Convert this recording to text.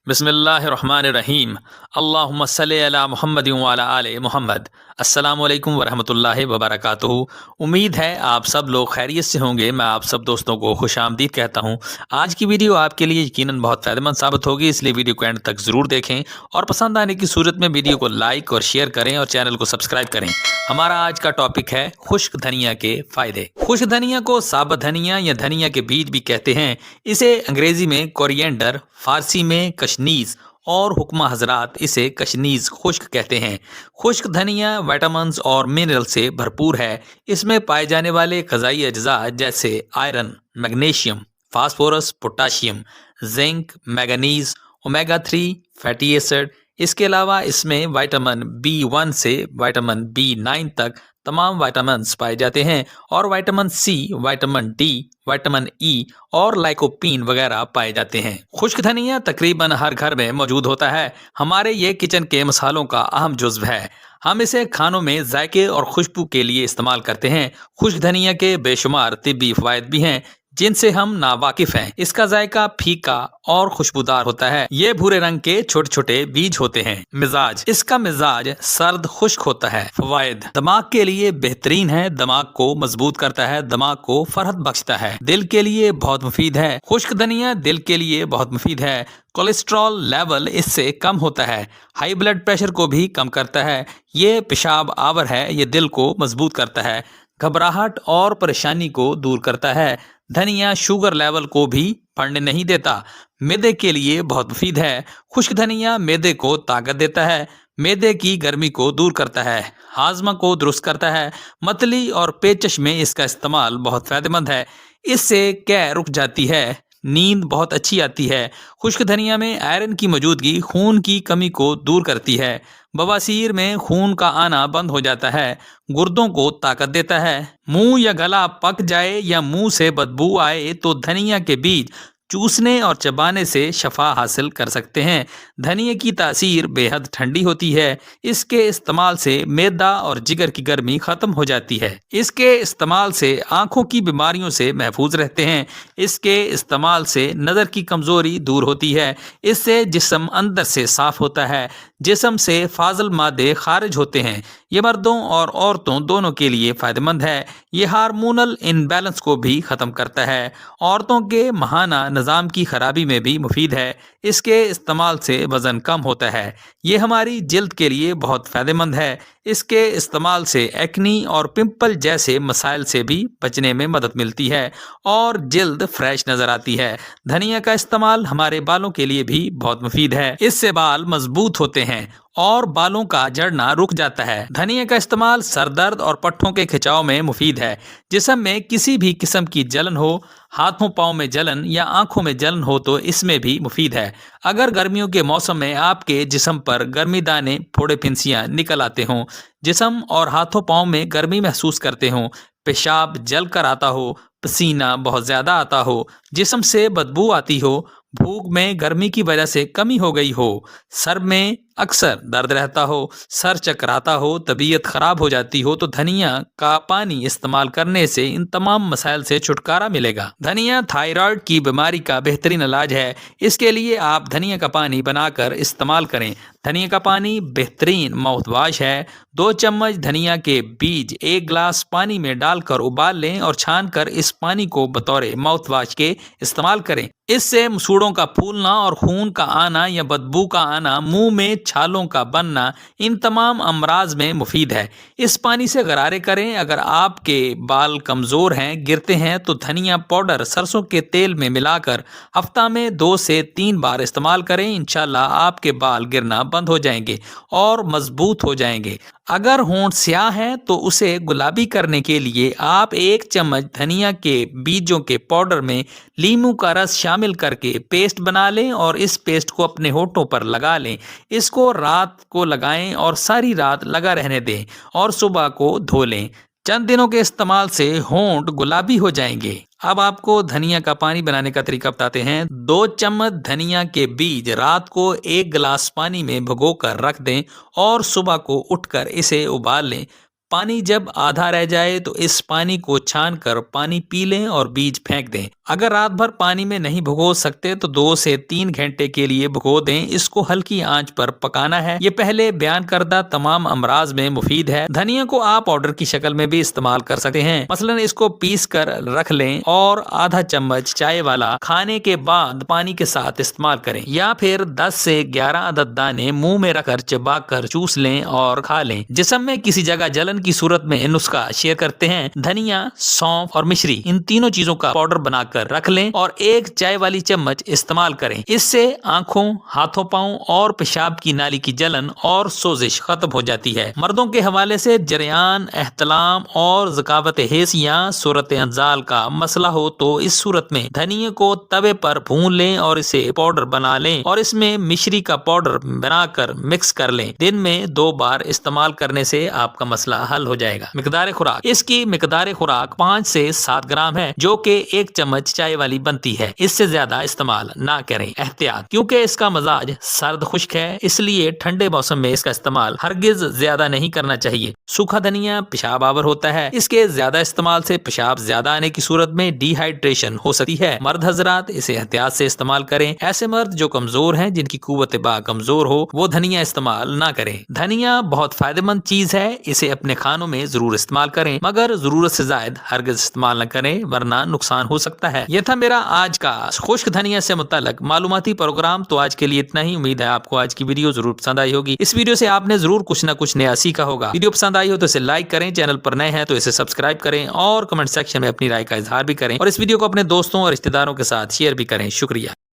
بسم اللہ الرحمن الرحیم اللہم صلی علی محمد وعلی آل محمد۔ السلام علیکم ورحمۃ اللہ وبرکاتہ۔ امید ہے آپ سب لوگ خیریت سے ہوں گے۔ میں آپ سب دوستوں کو خوش آمدید کہتا ہوں۔ آج کی ویڈیو آپ کے لیے یقیناً بہت فائدہ مند ثابت ہوگی، اس لیے ویڈیو کو اینڈ تک ضرور دیکھیں اور پسند آنے کی صورت میں ویڈیو کو لائک اور شیئر کریں اور چینل کو سبسکرائب کریں۔ ہمارا آج کا ٹاپک ہے خشک دھنیا کے فائدے۔ خشک دھنیا کو ثابت دھنیا یا دھنیا کے بیج بھی کہتے ہیں۔ اسے انگریزی میں کورینڈر، فارسی میں کشنیز اور حکمہ حضرات اسے کشنیز خشک کہتے ہیں۔ خشک دھنیا وٹامنز اور منرل سے بھرپور ہے۔ اس میں پائے جانے والے غذائی اجزاء جیسے iron, magnesium, phosphorus, potassium, zinc, manganese, omega 3 fatty acid. اس کے علاوہ اس میں وٹامن B1 سے وٹامن B9 تک تمام وٹامنز پائے جاتے ہیں اور vitamin C, vitamin D, vitamin E اور لائکوپین وغیرہ پائے جاتے ہیں۔ خشک دھنیا تقریباً ہر گھر میں موجود ہوتا ہے۔ ہمارے یہ کچن کے مصالحوں کا اہم جزو ہے۔ ہم اسے کھانوں میں ذائقے اور خوشبو کے لیے استعمال کرتے ہیں۔ خشک دھنیا کے بے شمار طبی فوائد بھی ہیں جن سے ہم ناواقف ہیں۔ اس کا ذائقہ پھیکا اور خوشبودار ہوتا ہے۔ یہ بھورے رنگ کے چھوٹے چھوٹے بیج ہوتے ہیں۔ مزاج، اس کا مزاج سرد خشک ہوتا ہے۔ فوائد، دماغ کے لیے بہترین ہے، دماغ کو مضبوط کرتا ہے، دماغ کو فرحت بخشتا ہے، دل کے لیے بہت مفید ہے۔ خشک دھنیا دل کے لیے بہت مفید ہے۔ کولیسٹرول لیول اس سے کم ہوتا ہے، ہائی بلڈ پریشر کو بھی کم کرتا ہے۔ یہ پیشاب آور ہے، یہ دل کو مضبوط کرتا ہے، گھبراہٹ اور پریشانی کو دور کرتا ہے۔ دھنیا شوگر لیول کو بھی بڑھنے نہیں دیتا۔ معدے کے لیے بہت مفید ہے۔ خشک دھنیا معدے کو طاقت دیتا ہے، معدے کی گرمی کو دور کرتا ہے، ہاضمہ کو درست کرتا ہے۔ متلی اور پیچش میں اس کا استعمال بہت فائدہ مند ہے۔ اس سے قے رک جاتی ہے، نیند بہت اچھی آتی ہے۔ خشک دھنیا میں آئرن کی موجودگی خون کی کمی کو دور کرتی ہے۔ بواسیر میں خون کا آنا بند ہو جاتا ہے، گردوں کو طاقت دیتا ہے۔ منہ یا گلا پک جائے یا منہ سے بدبو آئے تو دھنیا کے بیج چوسنے اور چبانے سے شفا حاصل کر سکتے ہیں۔ دھنیا کی تاثیر بے حد ٹھنڈی ہوتی ہے۔ اس کے استعمال سے معدہ اور جگر کی گرمی ختم ہو جاتی ہے۔ اس کے استعمال سے آنکھوں کی بیماریوں سے محفوظ رہتے ہیں۔ اس کے استعمال سے نظر کی کمزوری دور ہوتی ہے۔ اس سے جسم اندر سے صاف ہوتا ہے، جسم سے فاضل مادے خارج ہوتے ہیں۔ یہ مردوں اور عورتوں دونوں کے لیے فائدہ مند ہے۔ یہ ہارمونل انبیلنس کو بھی ختم کرتا ہے۔ عورتوں کے ماہانہ نظام کی خرابی میں بھی مفید ہے۔ اس کے استعمال سے وزن کم ہوتا ہے۔ یہ ہماری جلد کے لیے بہت فائدہ مند ہے۔ اس کے استعمال سے ایکنی اور پمپل جیسے مسائل سے بھی بچنے میں مدد ملتی ہے اور جلد فریش نظر آتی ہے۔ دھنیا کا استعمال ہمارے بالوں کے لیے بھی بہت مفید ہے۔ اس سے بال مضبوط ہوتے ہیں اور بالوں کا جھڑنا رک جاتا ہے۔ دھنیا کا استعمال سر درد اور پٹھوں کے کھچاؤ میں مفید ہے۔ جسم میں کسی بھی قسم کی جلن ہو، ہاتھوں پاؤں میں جلن یا آنکھوں میں جلن ہو تو اس میں بھی مفید ہے۔ اگر گرمیوں کے موسم میں آپ کے جسم پر گرمی دانے، پھوڑے پھنسیاں نکل آتے ہوں، جسم اور ہاتھوں پاؤں میں گرمی محسوس کرتے ہوں، پیشاب جل کر آتا ہو، پسینہ بہت زیادہ آتا ہو، جسم سے بدبو آتی ہو، بھوک میں گرمی کی وجہ سے کمی ہو گئی ہو، سر میں اکثر درد رہتا ہو، سر چکراتا ہو، طبیعت خراب ہو جاتی ہو تو دھنیا کا پانی استعمال کرنے سے ان تمام مسائل سے چھٹکارا ملے گا۔ دھنیا تھائرائیڈ کی بیماری کا بہترین علاج ہے۔ اس کے لیے آپ دھنیا کا پانی بنا کر استعمال کریں۔ دھنیا کا پانی بہترین ماؤتھ واش ہے۔ 2 چمچ دھنیا کے بیج 1 گلاس پانی میں ڈال کر ابال لیں اور چھان کر اس پانی کو بطور ماؤتھ واش کے استعمال کریں۔ اس سے مسوڑوں کا پھولنا اور خون کا آنا یا بدبو کا آنا، منہ میں چھالوں کا بننا، ان تمام امراض میں مفید ہے۔ اس پانی سے غرارے کریں۔ اگر آپ کے بال کمزور ہیں، گرتے ہیں تو دھنیا پاؤڈر سرسوں کے تیل میں ملا کر ہفتہ میں 2 سے 3 بار استعمال کریں۔ انشاءاللہ آپ کے بال گرنا بند ہو جائیں گے اور مضبوط ہو جائیں گے۔ اگر ہونٹ سیاہ ہے تو اسے گلابی کرنے کے لیے آپ 1 چمچ دھنیا کے بیجوں کے پاؤڈر میں لیموں کا رس شامل کر کے پیسٹ بنا لیں اور اس پیسٹ کو اپنے ہونٹوں پر لگا لیں۔ اس کو رات کو لگائیں اور ساری رات لگا رہنے دیں اور صبح کو دھو لیں۔ چند دنوں کے استعمال سے ہونٹ گلابی ہو جائیں گے۔ اب آپ کو دھنیا کا پانی بنانے کا طریقہ بتاتے ہیں۔ 2 چمچ دھنیا کے بیج رات کو 1 گلاس پانی میں بھگو کر رکھ دیں اور صبح کو اٹھ کر اسے ابال لیں۔ پانی جب آدھا رہ جائے تو اس پانی کو چھان کر پانی پی لیں اور بیج پھینک دیں۔ اگر رات بھر پانی میں نہیں بھگو سکتے تو 2 سے 3 گھنٹے کے لیے بھگو دیں۔ اس کو ہلکی آنچ پر پکانا ہے۔ یہ پہلے بیان کردہ تمام امراض میں مفید ہے۔ دھنیا کو آپ پاؤڈر کی شکل میں بھی استعمال کر سکتے ہیں، مثلا اس کو پیس کر رکھ لیں اور آدھا چمچ چائے والا کھانے کے بعد پانی کے ساتھ استعمال کریں، یا پھر 10 سے 11 عدد دانے منہ میں رکھ کر چبا کر چوس لیں اور کھا لیں۔ جسم میں کسی جگہ جلن کی صورت میں نسخہ شیئر کرتے ہیں۔ دھنیا، سونف اور مشری، ان تینوں چیزوں کا پاؤڈر بنا کر رکھ لیں اور 1 چائے والی چمچ استعمال کریں۔ اس سے آنکھوں، ہاتھوں پاؤں اور پیشاب کی نالی کی جلن اور سوزش ختم ہو جاتی ہے۔ مردوں کے حوالے سے جریان، احتلام اور ذکاوت حیض یا صورت انزال کا مسئلہ ہو تو اس صورت میں دھنیا کو توے پر بھون لیں اور اسے پاؤڈر بنا لیں اور اس میں مشری کا پاؤڈر بنا کر مکس کر لیں۔ دن میں 2 بار استعمال کرنے سے آپ کا مسئلہ حل ہو جائے گا۔ مقدار خوراک، اس کی مقدار خوراک 5 سے 7 گرام ہے، جو کہ 1 چمچ چائے والی بنتی ہے۔ اس سے زیادہ استعمال نہ کریں۔ احتیاط، کیونکہ اس کا مزاج سرد خشک ہے، اس لیے ٹھنڈے موسم میں اس کا استعمال ہرگز زیادہ نہیں کرنا چاہیے۔ سوکھا دھنیا پیشاب آور ہوتا ہے، اس کے زیادہ استعمال سے پیشاب زیادہ آنے کی صورت میں ڈی ہائیڈریشن ہو سکتی ہے۔ مرد حضرات اسے احتیاط سے استعمال کریں۔ ایسے مرد جو کمزور ہیں، جن کی قوت باہ کمزور ہو، وہ دھنیا استعمال نہ کریں۔ دھنیا بہت فائدہ مند چیز ہے، اسے اپنے کھانوں میں ضرور استعمال کریں، مگر ضرورت سے زائد ہرگز استعمال نہ کریں ورنہ نقصان ہو سکتا ہے۔ یہ تھا میرا آج کا خشک دھنیا سے متعلق معلوماتی پروگرام۔ تو آج کے لیے اتنا ہی۔ امید ہے آپ کو آج کی ویڈیو ضرور پسند آئی ہوگی۔ اس ویڈیو سے آپ نے ضرور کچھ نہ کچھ نیا سیکھا ہوگا۔ ویڈیو پسند آئی ہو تو اسے لائک کریں، چینل پر نئے ہیں تو اسے سبسکرائب کریں اور کمنٹ سیکشن میں اپنی رائے کا اظہار بھی کریں، اور اس ویڈیو کو اپنے دوستوں اور رشتہ داروں کے ساتھ شیئر بھی کریں۔ شکریہ۔